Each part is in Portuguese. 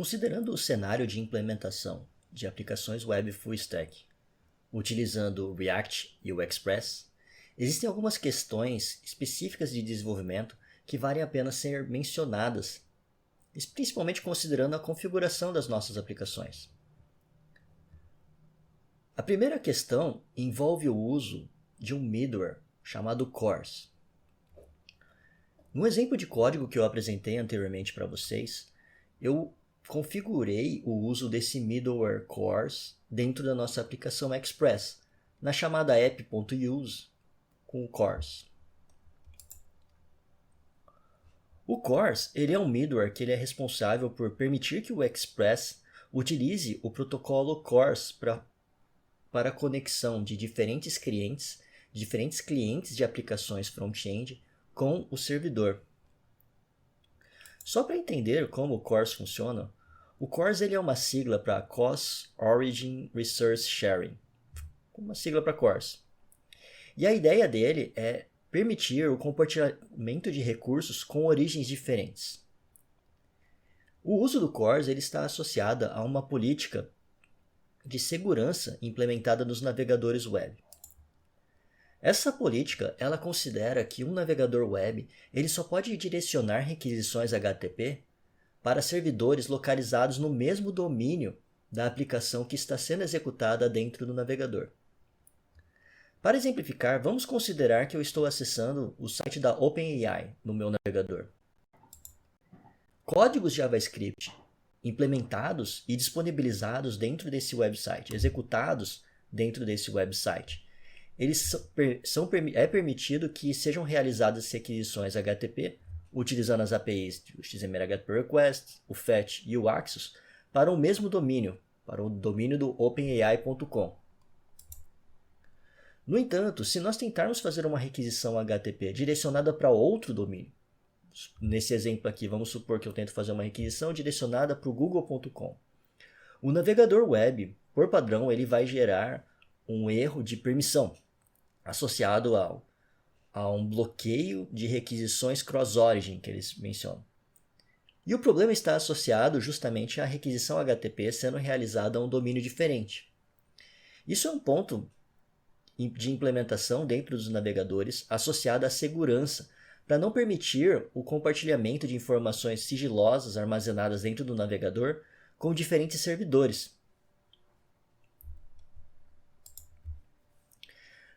Considerando o cenário de implementação de aplicações web full stack, utilizando o React e o Express, existem algumas questões específicas de desenvolvimento que valem a pena ser mencionadas, principalmente considerando a configuração das nossas aplicações. A primeira questão envolve o uso de um middleware chamado CORS. No exemplo de código que eu apresentei anteriormente para vocês, eu configurei o uso desse middleware CORS dentro da nossa aplicação Express, na chamada app.use com o CORS. O CORS ele é um middleware que ele é responsável por permitir que o Express utilize o protocolo CORS para a conexão de diferentes clientes de aplicações front-end com o servidor. Só para entender como o CORS funciona, o CORS ele é uma sigla para Cross Origin Resource Sharing, uma sigla para CORS. E a ideia dele é permitir o compartilhamento de recursos com origens diferentes. O uso do CORS ele está associado a uma política de segurança implementada nos navegadores web. Essa política ela considera que um navegador web ele só pode direcionar requisições HTTP para servidores localizados no mesmo domínio da aplicação que está sendo executada dentro do navegador. Para exemplificar, vamos considerar que eu estou acessando o site da OpenAI no meu navegador. Códigos JavaScript implementados e disponibilizados dentro desse website, executados dentro desse website, é permitido que sejam realizadas requisições HTTP utilizando as APIs do XML-HTTP-Request, o FET e o Axios para o mesmo domínio, para o domínio do openai.com. No entanto, se nós tentarmos fazer uma requisição HTTP direcionada para outro domínio, nesse exemplo aqui, vamos supor que eu tento fazer uma requisição direcionada para o google.com. O navegador web, por padrão, ele vai gerar um erro de permissão associado a um bloqueio de requisições cross-origin que eles mencionam. E o problema está associado justamente à requisição HTTP sendo realizada a um domínio diferente. Isso é um ponto de implementação dentro dos navegadores associado à segurança, para não permitir o compartilhamento de informações sigilosas armazenadas dentro do navegador com diferentes servidores.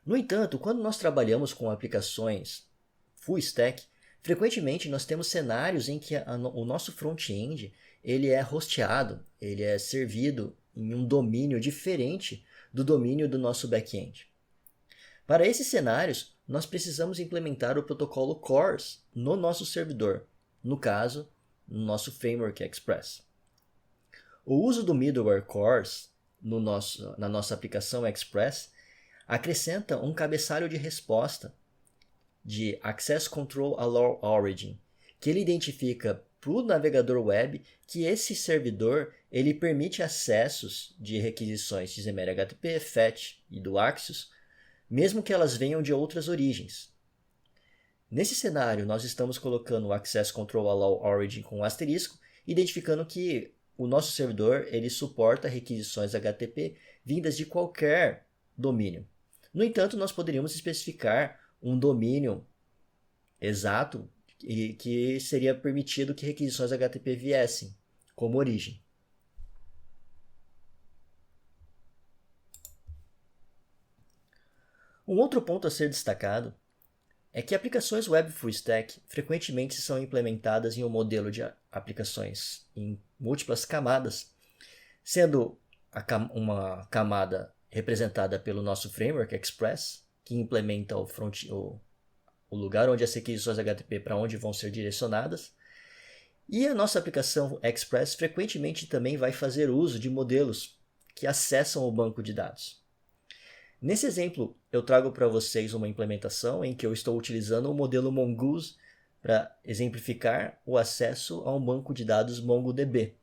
No entanto, quando nós trabalhamos com aplicações full stack, frequentemente nós temos cenários em que o nosso front-end ele é hosteado, ele é servido em um domínio diferente do domínio do nosso back-end. Para esses cenários, nós precisamos implementar o protocolo CORS no nosso servidor, no caso, no nosso framework Express. O uso do middleware CORS na nossa aplicação Express acrescenta um cabeçalho de resposta de Access Control Allow Origin, que ele identifica para o navegador web que esse servidor ele permite acessos de requisições XML, HTTP, FET e do Axios, mesmo que elas venham de outras origens. Nesse cenário, nós estamos colocando o Access Control Allow Origin com um asterisco, identificando que o nosso servidor ele suporta requisições HTTP vindas de qualquer domínio. No entanto, nós poderíamos especificar um domínio exato que seria permitido que requisições HTTP viessem como origem. Um outro ponto a ser destacado é que aplicações web full stack frequentemente são implementadas em um modelo de aplicações em múltiplas camadas, sendo uma camada representada pelo nosso framework Express, que implementa o lugar onde as requisições HTTP para onde vão ser direcionadas, e a nossa aplicação Express frequentemente também vai fazer uso de modelos que acessam o banco de dados. Nesse exemplo, eu trago para vocês uma implementação em que eu estou utilizando o modelo Mongoose para exemplificar o acesso a um banco de dados MongoDB,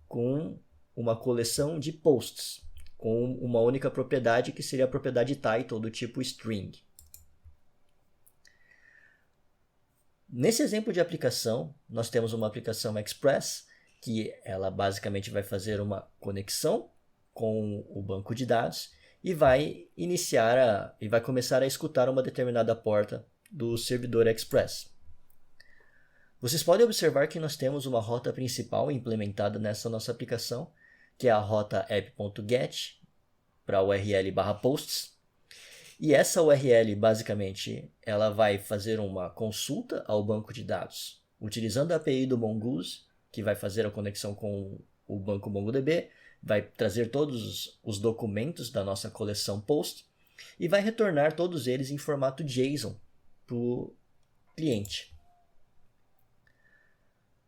com uma coleção de posts, com uma única propriedade que seria a propriedade title do tipo string. Nesse exemplo de aplicação, nós temos uma aplicação Express que ela basicamente vai fazer uma conexão com o banco de dados e vai começar a escutar uma determinada porta do servidor Express. Vocês podem observar que nós temos uma rota principal implementada nessa nossa aplicação, que é a rota app.get para URL/posts. E essa URL, basicamente, ela vai fazer uma consulta ao banco de dados, utilizando a API do Mongoose, que vai fazer a conexão com o banco MongoDB, vai trazer todos os documentos da nossa coleção post e vai retornar todos eles em formato JSON para o cliente.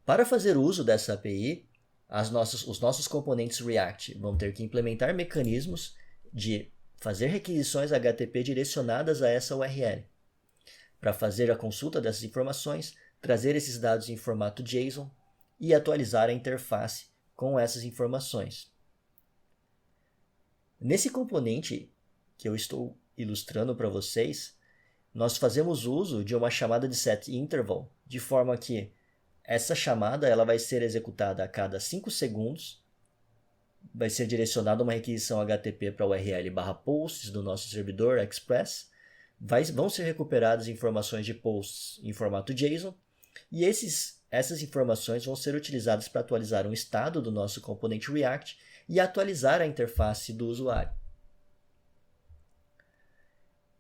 Para fazer uso dessa API, os nossos componentes React vão ter que implementar mecanismos de fazer requisições HTTP direcionadas a essa URL. Para fazer a consulta dessas informações, trazer esses dados em formato JSON e atualizar a interface com essas informações. Nesse componente que eu estou ilustrando para vocês, nós fazemos uso de uma chamada de setInterval, de forma que essa chamada ela vai ser executada a cada 5 segundos, vai ser direcionada uma requisição HTTP para o URL/posts do nosso servidor Express, vão ser recuperadas informações de posts em formato JSON, e essas informações vão ser utilizadas para atualizar um estado do nosso componente React e atualizar a interface do usuário.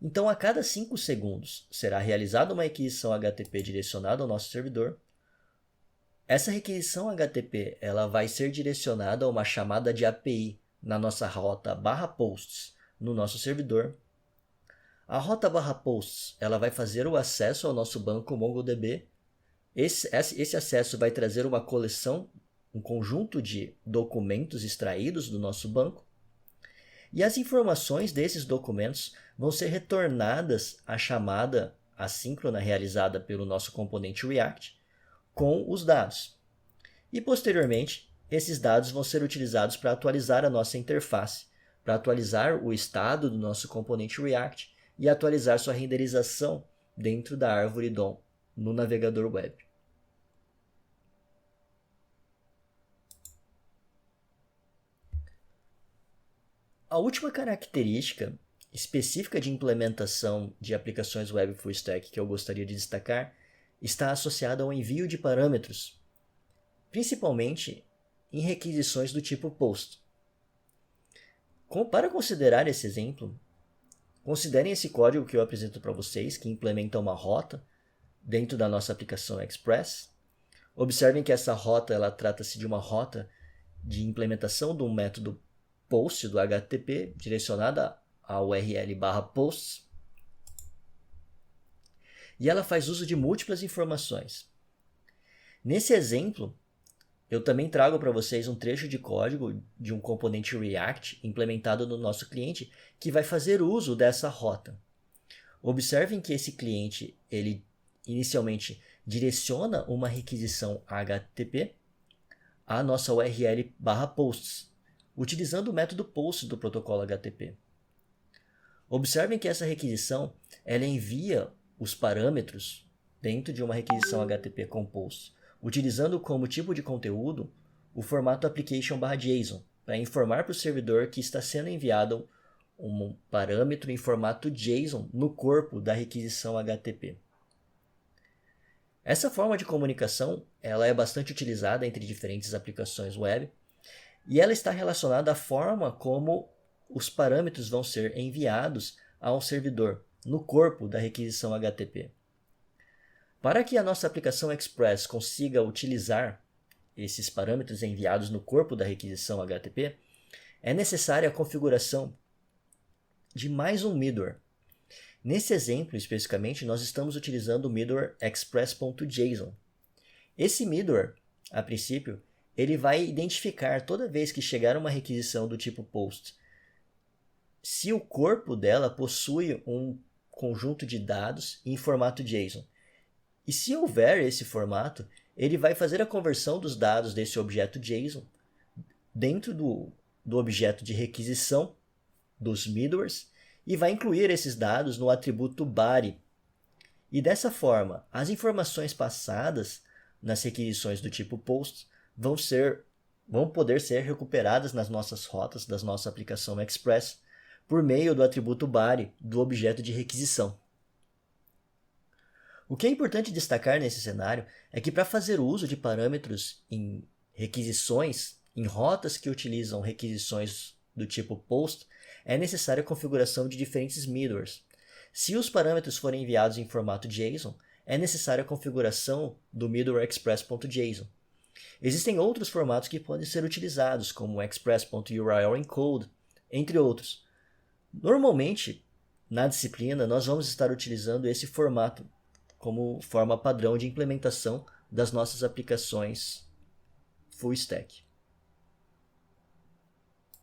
Então, a cada 5 segundos será realizada uma requisição HTTP direcionada ao nosso servidor. Essa requisição HTTP ela vai ser direcionada a uma chamada de API na nossa rota /posts no nosso servidor. A rota /posts ela vai fazer o acesso ao nosso banco MongoDB. Esse acesso vai trazer uma coleção, um conjunto de documentos extraídos do nosso banco. E as informações desses documentos vão ser retornadas à chamada assíncrona realizada pelo nosso componente React com os dados. E posteriormente, esses dados vão ser utilizados para atualizar a nossa interface, para atualizar o estado do nosso componente React e atualizar sua renderização dentro da árvore DOM no navegador web. A última característica específica de implementação de aplicações web full stack que eu gostaria de destacar está associada ao envio de parâmetros, principalmente em requisições do tipo POST. Para considerar esse exemplo, considerem esse código que eu apresento para vocês, que implementa uma rota dentro da nossa aplicação Express. Observem que essa rota trata-se de uma rota de implementação de um método POST do HTTP direcionada ao URL/posts. E ela faz uso de múltiplas informações. Nesse exemplo, eu também trago para vocês um trecho de código de um componente React implementado no nosso cliente que vai fazer uso dessa rota. Observem que esse cliente, ele inicialmente direciona uma requisição HTTP à nossa URL/posts, utilizando o método POST do protocolo HTTP. Observem que essa requisição ela envia os parâmetros dentro de uma requisição HTTP com POST, utilizando como tipo de conteúdo o formato application/JSON, para informar para o servidor que está sendo enviado um parâmetro em formato JSON no corpo da requisição HTTP. Essa forma de comunicação ela é bastante utilizada entre diferentes aplicações web e ela está relacionada à forma como os parâmetros vão ser enviados a um servidor no corpo da requisição HTTP. Para que a nossa aplicação Express consiga utilizar esses parâmetros enviados no corpo da requisição HTTP, é necessária a configuração de mais um middleware. Nesse exemplo, especificamente, nós estamos utilizando o middleware express.json. Esse middleware, a princípio, ele vai identificar toda vez que chegar uma requisição do tipo POST, se o corpo dela possui um conjunto de dados em formato JSON. E se houver esse formato, ele vai fazer a conversão dos dados desse objeto JSON dentro do objeto de requisição dos middlewares e vai incluir esses dados no atributo body. E dessa forma, as informações passadas nas requisições do tipo POST vão poder ser recuperadas nas nossas rotas da nossa aplicação Express por meio do atributo body do objeto de requisição. O que é importante destacar nesse cenário é que para fazer uso de parâmetros em requisições, em rotas que utilizam requisições do tipo POST, é necessária a configuração de diferentes middlewares. Se os parâmetros forem enviados em formato JSON, é necessária a configuração do middleware express.json. Existem outros formatos que podem ser utilizados, como express.url encode, entre outros. Normalmente, na disciplina, nós vamos estar utilizando esse formato como forma padrão de implementação das nossas aplicações full stack.